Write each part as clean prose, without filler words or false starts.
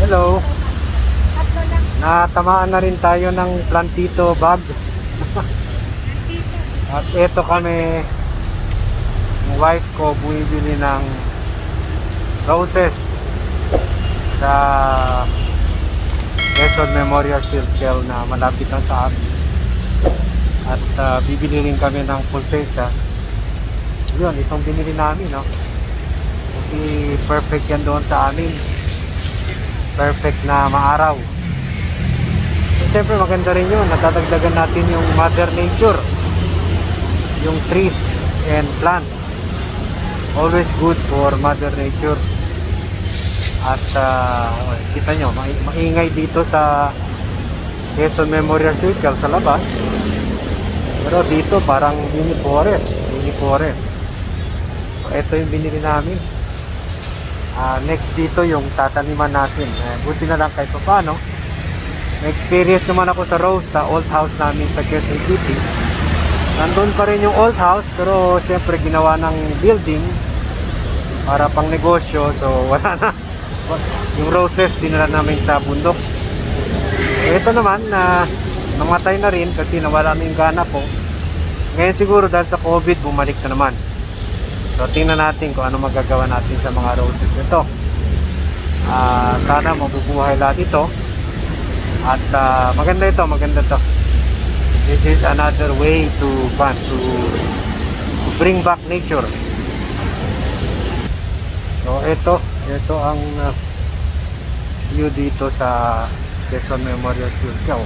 Hello. Natamaan na rin tayo ng plantito bag. At eto kami, yung wife ko bumibili ng roses sa Quezon Memorial Circle na malapit lang sa amin. At bibili rin kami ng pulseta. Yun, itong binili namin, no? Kasi perfect yan doon sa amin. Perfect na maaraw. Siyempre maganda rin yun, natadagdagan natin yung Mother Nature, yung trees and plants. Always good for Mother Nature. At kita nyo, maingay dito sa Quezon Memorial Circle sa labas. Pero dito parang mini forest. So, ito yung binili namin. Next dito yung tataniman natin. Buti na lang kahit paano. Na-experience naman ako sa Rose, sa old house namin sa Quezon City. Nandun pa rin yung old house, pero syempre ginawa ng building para pang negosyo, so wala na. Yung roses dinala namin sa bundok. Ito naman na namatay na rin kasi nawala na yung gana po. Ngayon siguro dahil sa COVID bumalik na naman. So tingnan natin kung ano magagawa natin sa mga roses ito. Sana mabubuhay lahat ito. At maganda to. This is another way to bring back nature. So ito ang view dito sa Quezon Memorial Circle.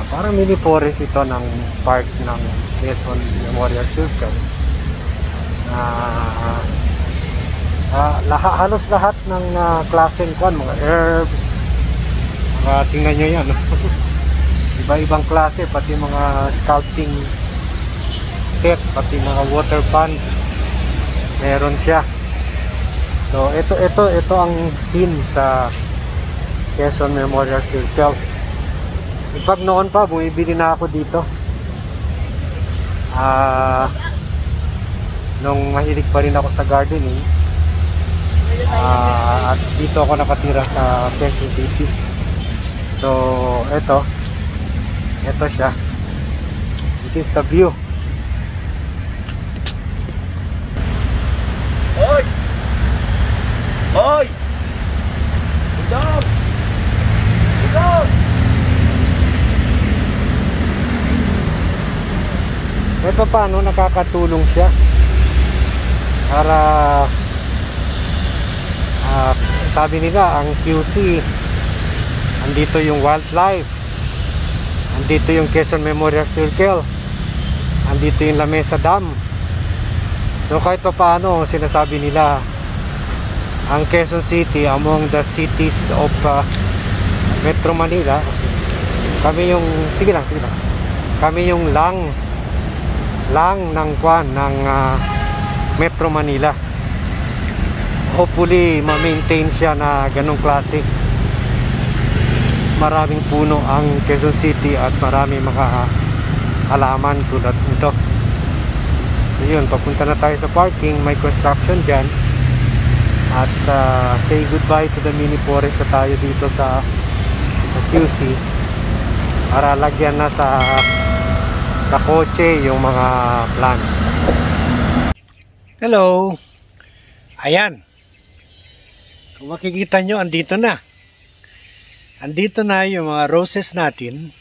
Parang mini forest ito ng park ng Quezon Memorial Circle. Halos lahat ng klaseng mga herbs. Tingnan nyo yan. Iba-ibang klase, pati mga sculpting set, pati mga water pond meron siya. So ito ang scene sa Quezon Memorial Circle. In fact noon pa bumibili na ako dito nung mahilig pa rin ako sa gardening. At dito ako nakatira sa Quezon City. So ito siya. This is the view. Hoy! Hoy! Idog! Idog! Ito paano nakakatulong siya para sabi nila ang QC, andito yung wildlife, andito yung Quezon Memorial Circle, andito yung La Mesa Dam. So kahit pa paano sinasabi nila ang Quezon City among the cities of Metro Manila, kami yung kami yung lang ng Metro Manila. Hopefully ma-maintain siya na ganong klase. Maraming puno ang Quezon City at maraming mga halaman tulad nito. So yun, papunta na tayo sa parking. May construction dyan. At say goodbye to the mini forest na tayo dito sa QC para lagyan na sa kotse yung mga plant. Hello. Ayan, kung makikita nyo, andito na yung mga roses natin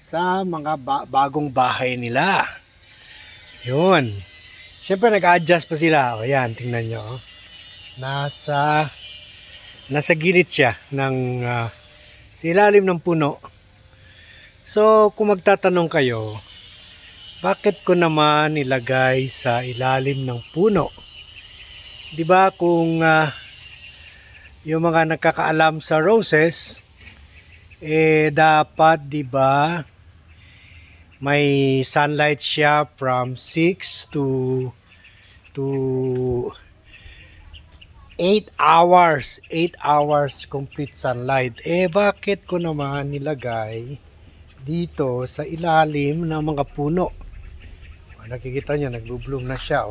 sa mga bagong bahay nila. Yun, syempre nag-adjust pa sila. O yan, tingnan nyo, nasa gilid siya ng sa ilalim ng puno. So kung magtatanong kayo, bakit ko naman nilagay sa ilalim ng puno? Diba kung yung mga nagkakaalam sa roses, dapat diba may sunlight siya from 6 to 8 hours. 8 hours complete sunlight. Bakit ko naman nilagay dito sa ilalim ng mga puno? Nakikita nyo, nagbo-bloom na siya.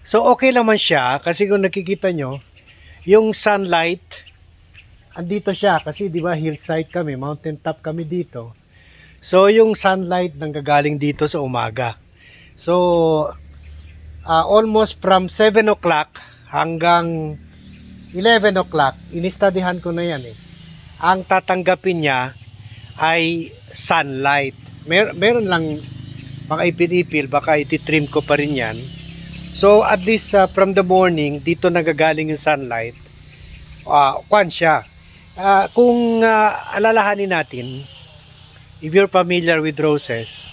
So okay naman siya kasi kung nakikita nyo, yung sunlight, andito siya kasi 'di ba hillside kami, mountain top kami dito. So yung sunlight nanggagaling dito sa umaga. So almost from 7 o'clock hanggang 11 o'clock, inistudihan ko na yan eh. Ang tatanggapin niya ay sunlight. Meron lang baka ipil-ipil, baka ititrim ko pa rin yan. So at least from the morning, dito nagagaling yung sunlight. Kwan siya. Kung alalahanin natin, if you're familiar with roses,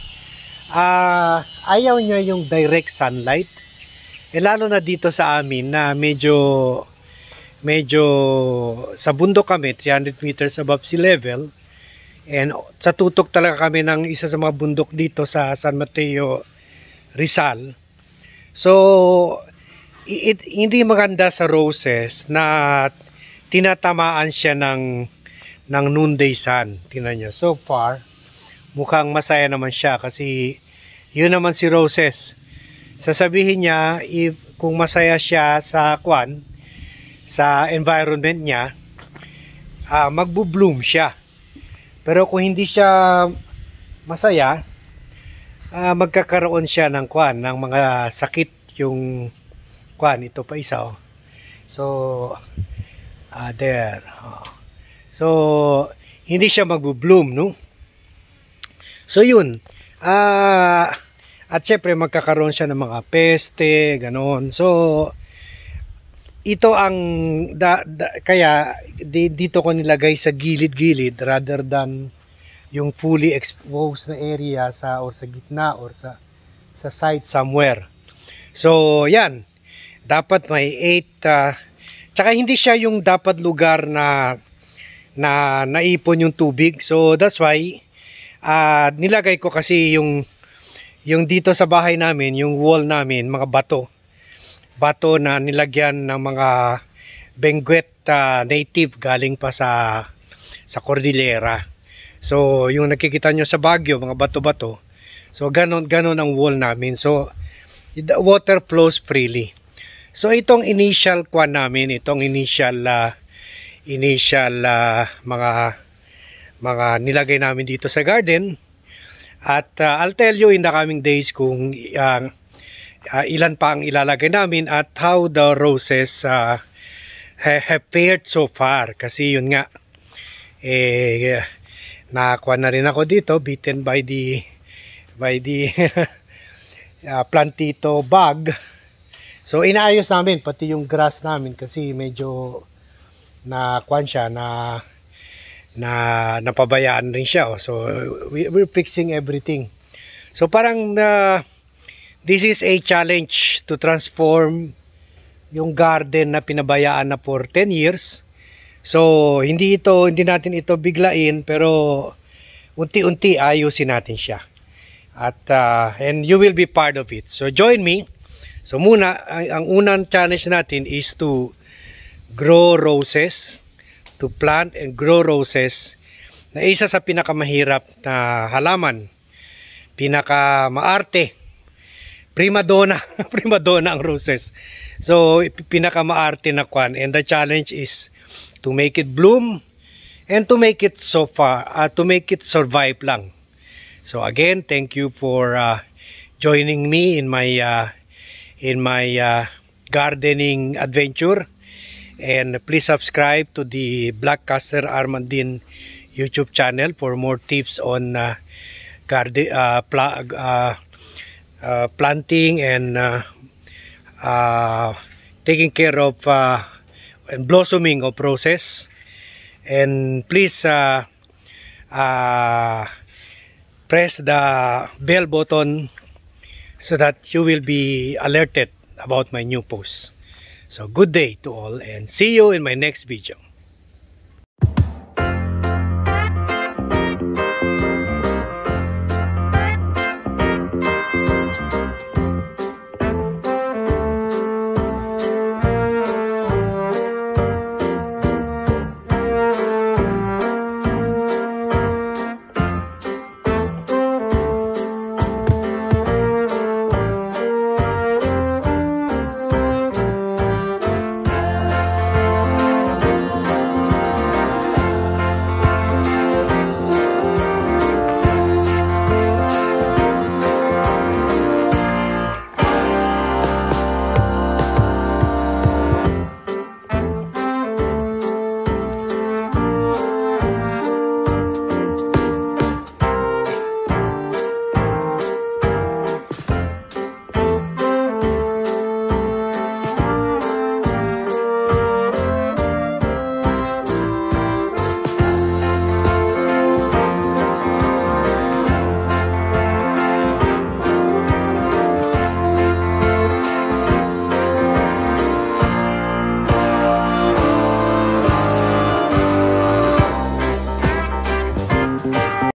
ayaw niya yung direct sunlight. Lalo na dito sa amin na medyo sa bundok kami, 300 meters above sea level. And sa tutok talaga kami ng isa sa mga bundok dito sa San Mateo, Rizal. So, hindi maganda sa roses na tinatamaan siya ng noonday sun. Tingnan niyo, so far, mukhang masaya naman siya kasi yun naman si roses. Sasabihin niya, kung masaya siya sa sa environment niya, magbo-bloom siya. Pero kung hindi siya masaya, magkakaroon siya ng ng mga sakit yung ito pa isa oh. So there. So hindi siya magbo-bloom, no? So yun. At syempre magkakaroon siya ng mga peste, ganoon. So ito ang kaya dito ko nilagay sa gilid-gilid rather than yung fully exposed na area sa gitna or sa side somewhere. So yan, dapat may 8 tsaka hindi siya yung dapat lugar na naipon yung tubig. So that's why nilagay ko kasi yung dito sa bahay namin, yung wall namin, mga bato na nilagyan ng mga Benguet native galing pa sa Cordillera. So yung nakikita nyo sa Baguio, mga bato-bato, so ganon ang wall namin. So the water flows freely. So itong initial namin, itong initial mga nilagay namin dito sa garden. At I'll tell you in the coming days kung ilan pa ang ilalagay namin at how the roses have fared so far. Kasi yun nga, nakakuha na rin ako dito, bitten by the plantito bug. So inaayos namin pati yung grass namin kasi medyo nakuha siya na napabayaan rin siya. So we're fixing everything. So parang this is a challenge to transform yung garden na pinabayaan na for 10 years. So hindi natin ito biglain, pero unti-unti ayusin natin siya. At and you will be part of it. So join me. So muna, ang unang challenge natin is to grow roses, to plant and grow roses, na isa sa pinakamahirap na halaman, pinakamaarte, prima donna ang roses. So pinakamaarte na and the challenge is to make it bloom and to make it to make it survive lang. So again, thank you for joining me in my gardening adventure. And please subscribe to the Blackcaster Armandin YouTube channel for more tips on planting and taking care of and blossoming of roses. And please press the bell button so that you will be alerted about my new posts. So good day to all and see you in my next video.